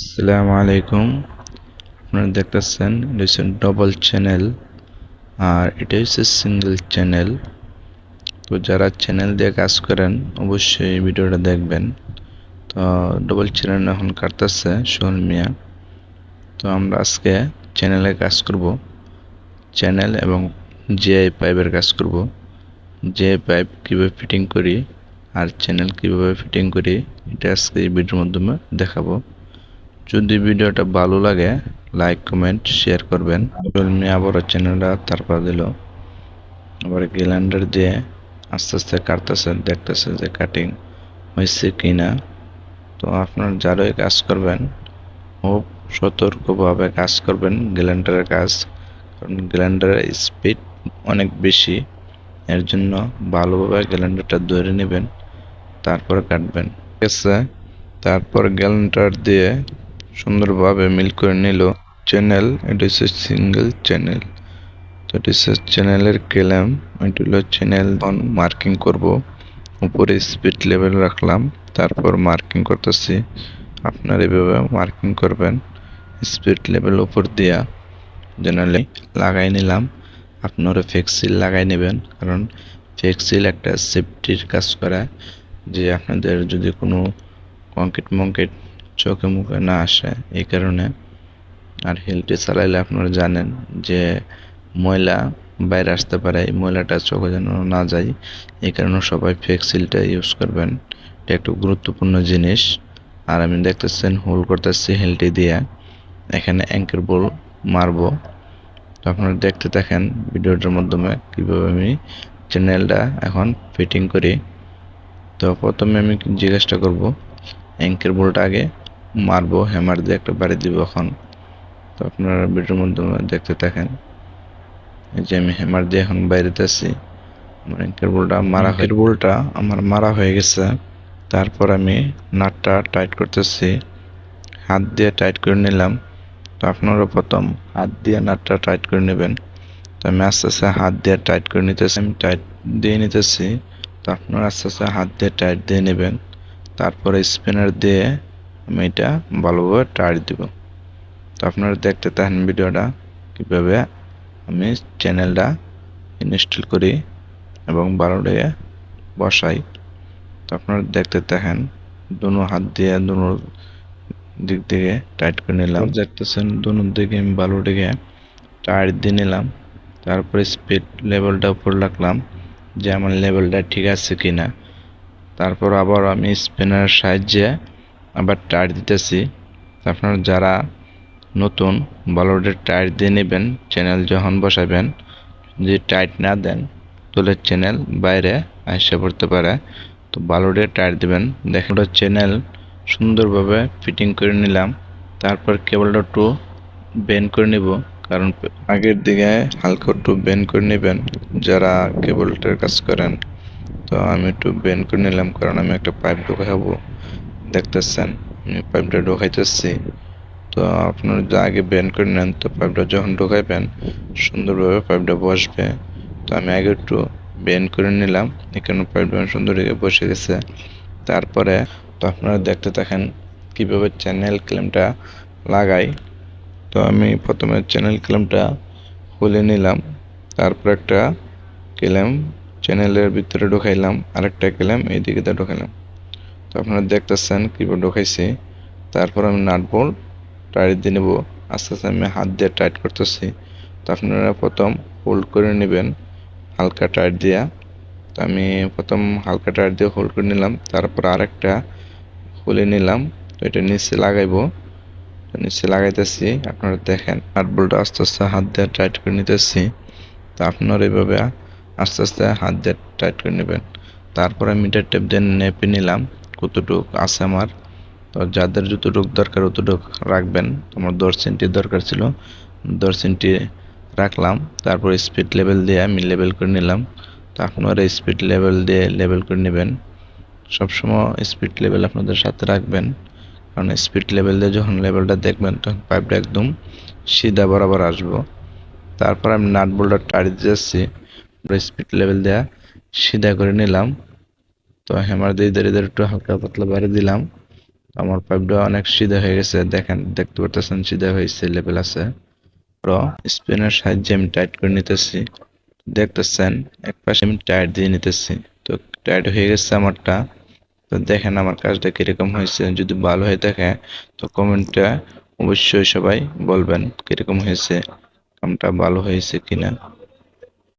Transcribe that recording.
আসসালামু আলাইকুম। আপনারা দেখতেছেন এটা হচ্ছে ডবল চ্যানেল আর এটা হচ্ছে সিঙ্গেল চ্যানেল। তো যারা চ্যানেল দিয়ে কাজ করেন অবশ্যই ভিডিওটা দেখবেন। তো ডবল চ্যানেল এখন কাটতেছে সোহেল মিয়া। তো আমরা আজকে চ্যানেলে কাজ করব, চ্যানেল এবং জিআই পাইপের কাজ করব। জিআই পাইপ কীভাবে ফিটিং করি আর চ্যানেল কীভাবে ফিটিং করি এটা আজকে এই ভিডিওর মাধ্যমে দেখাবো। যদি ভিডিওটা ভালো লাগে লাইক কমেন্ট শেয়ার করবেন। আমি আবারও চ্যানেলটা তারপর দিল, আবার গ্রাইন্ডার দিয়ে আস্তে আস্তে কাটতেছে, দেখতেছে যে কাটিং হয়েছে কিনা। তো আপনার যারাই কাজ করবেন খুব সতর্কভাবে কাজ করবেন গ্রাইন্ডারের কাজ, কারণ গ্রাইন্ডারের স্পিড অনেক বেশি। এর জন্য ভালোভাবে গ্রাইন্ডারটা ধরে নেবেন, তারপরে কাটবেন, ঠিক আছে। তারপর গ্রাইন্ডার দিয়ে সুন্দরভাবে মিল করে নিল চ্যানেল। এটা হচ্ছে সিঙ্গেল চ্যানেল। তো এটা হচ্ছে চ্যানেলের কেলাম, এটা হলো চ্যানেল। মার্কিং করব, উপরে স্পিড লেভেল রাখলাম, তারপর মার্কিং করতেছি। আপনার এভাবে মার্কিং করবেন স্পিড লেভেল উপর দিয়া। জেনারেলি লাগাই নিলাম, আপনারা ফেক্সিল লাগাই নেবেন, কারণ ফেক্সিল একটা সেফটির কাজ করে, যে আপনাদের যদি কোনো কংক্রিট মংক্রিট চোখে মুখে না আসে এই কারণে। আর হেলটে চালাইলে আপনারা জানেন যে ময়লা বাইরে আসতে পারে, এই ময়লাটা চোখে যেন না যায়, এই কারণে সবাই ফেক্সিলটা ইউজ করবেন। এটা একটু গুরুত্বপূর্ণ জিনিস। আর আমি দেখতেছেন হোল করতেছি হেলটি দিয়ে, এখানে অ্যাঙ্কের বল মারবো। তো আপনারা দেখতে থাকেন ভিডিওটার মাধ্যমে কীভাবে আমি চ্যানেলটা এখন ফিটিং করি। তো প্রথমে আমি জিজ্ঞাসা করব, অ্যাঙ্কের বলটা আগে মারবো, হ্যামার দিয়ে একটা বাড়ি দিব এখন। তো আপনারা ভিডিওর মাধ্যমে দেখতে থাকেন। এই যে আমি হ্যামার দিয়ে এখন বাইরেতেছি, আমার অ্যাঙ্কের বলটা মারা, অ্যাঙ্কের বলটা আমার মারা হয়ে গেছে। তারপর আমি নাটটা টাইট করতেছি, হাত দিয়ে টাইট করে নিলাম। তো আপনারা প্রথম হাত দিয়ে নাটটা টাইট করে নেবেন। তো আমি আস্তে আস্তে হাত দিয়ে টাইট করে নিতেছি, আমি টাইট দিয়ে নিতেছি। তো আপনারা আস্তে আস্তে হাত দিয়ে টাইট দিয়ে নেবেন। তারপরে স্পিনার দিয়ে আমি এটা ভালোভাবে টাইট দিব। তো আপনারা দেখতে থাকেন ভিডিওটা কীভাবে আমি চ্যানেলটা ইনস্টল করি এবং ভালোভাবে বসাই। তো আপনারা দেখতে থাকেন, দুনো হাত দিয়ে দুনো দিক থেকে টাইট করে নিলাম। দেখতেছেন দুনো দিকে আমি ভালোটাকে টাইট দিয়ে নিলাম। তারপরে স্পিড লেভেলটা উপর রাখলাম যে আমার লেভেলটা ঠিক আছে কিনা। তারপর আবার আমি স্পিনারের সাহায্যে আবার টাইট দিতেছি। আপনারা যারা নতুন ভালোটা টাইট দিয়ে নেবেন, চ্যানেল যখন বসাবেন যদি টাইট না দেন তাহলে চ্যানেল বাইরে আসে পড়তে পারে। তো ভালোটা টাইট দিবেন। দেখেন ওটা চ্যানেল সুন্দরভাবে ফিটিং করে নিলাম। তারপর কেবলটা একটু বেন্ড করে নিব, কারণ আগের দিকে হালকা একটু বেন্ড করে নেবেন যারা কেবলটার কাজ করেন। তো আমি একটু বেন্ড করে নিলাম, কারণ আমি একটা পাইপ ঢোকাবো। দেখতেছেন আমি পাইপটা ঢোকাইতেছি। তো আপনারা যা আগে বেন্ড করে নেন, তো পাইপটা যখন ঢোকাইবেন সুন্দরভাবে পাইপটা বসবে। তো আমি আগে একটু বেন্ড করে নিলাম, এখানে পাইপটা সুন্দর বসে গেছে। তারপরে তো আপনারা দেখতে থাকেন কীভাবে চ্যানেল ক্লেমটা লাগাই। তো আমি প্রথমে চ্যানেল ক্লেমটা খুলে নিলাম, তারপর একটা ক্লেম চ্যানেলের ভিতরে ঢোকাইলাম, আরেকটা ক্লেম এইদিকে ঢোকাইলাম। তো আপনারা দেখতেছেন কীভাবে ঢোকাইছি। তারপর আমি নাট বোল্ট টাইট দিয়ে নেব, আস্তে আস্তে আমি হাত দিয়ে টাইট করতেছি। তো আপনারা প্রথম হোল্ড করে নেবেন হালকা টাইট দিয়া। তো আমি প্রথম হালকা টাইট দিয়ে হোল্ড করে নিলাম, তারপর আরেকটা খুলে নিলাম। তো এটা নিচে লাগাইবো, নিচে লাগাইতেছি। আপনারা দেখেন নাট বোল্টটা আস্তে আস্তে হাত দিয়ে টাইট করে নিতেছি। তো আপনারা এইভাবে আস্তে আস্তে হাত দিয়ে টাইট করে নেবেন। তারপরে মিটার টেপ দিয়ে নেপে নিলাম কতটুক আছে আমার। তো যাদের যতটুক দরকার অতটুক রাখবেন। আমার 10 সেন্টি দরকার ছিল, 10 সেন্টি রাখলাম। তারপর স্পিড লেভেল দিয়ে আমি লেভেল করে নিলাম। তো আপনারা স্পিড লেভেল দিয়ে লেভেল করে নেবেন। সবসময় স্পিড লেভেল আপনাদের সাথে রাখবেন, কারণ স্পিড লেভেল দিয়ে যখন লেভেলটা দেখবেন তখন পাইপটা একদম সিধা বরাবর আসবো। তারপর আমি নাট বোল্টটা টাইট দিয়ে যাচ্ছি, স্পিড লেভেল দেওয়া সিধা করে নিলাম। তো হ্যামার দিয়ে ধীরে ধীরে একটু হালকা পাতলা বাড়ি দিলাম। আমার পাইপটা অনেক সিধা হয়ে গেছে, দেখেন, দেখতে পারতেছেন সিধা হয়েছে, লেভেল আছে। স্পিনের সাহায্যে আমি টাইট করে নিতেছি, দেখতেছেন এক পাশে আমি টাইট দিয়ে নিতেছি। তো টাইট হয়ে গেছে আমারটা। তো দেখেন আমার কাজটা কিরকম হয়েছে, যদি ভালো হয়ে থাকে তো কমেন্টে অবশ্যই সবাই বলবেন কিরকম হয়েছে, কামটা ভালো হয়েছে কিনা।